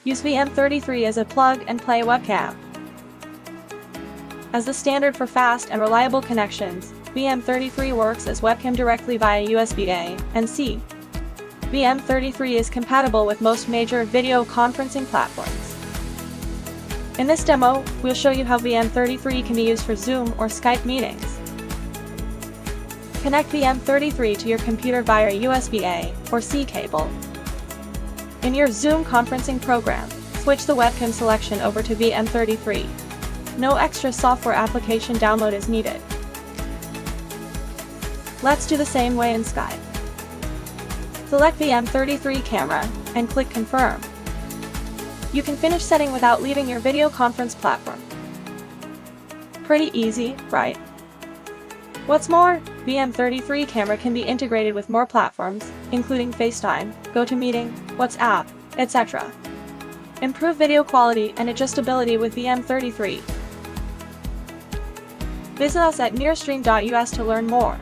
Use VM33 as a plug-and-play webcam. As the standard for fast and reliable connections, VM33 works as webcam directly via USB-A and C. VM33 is compatible with most major video conferencing platforms. In this demo, we'll show you how VM33 can be used for Zoom or Skype meetings. Connect VM33 to your computer via USB-A or C cable. In your Zoom conferencing program, switch the webcam selection over to VM33. No extra software application download is needed. Let's do the same way in Skype. Select VM33 camera and click Confirm. You can finish setting without leaving your video conference platform. Pretty easy, right? What's more, VM33 camera can be integrated with more platforms, including FaceTime, GoToMeeting, WhatsApp, etc. Improve video quality and adjustability with VM33. Visit us at NearStream.us to learn more.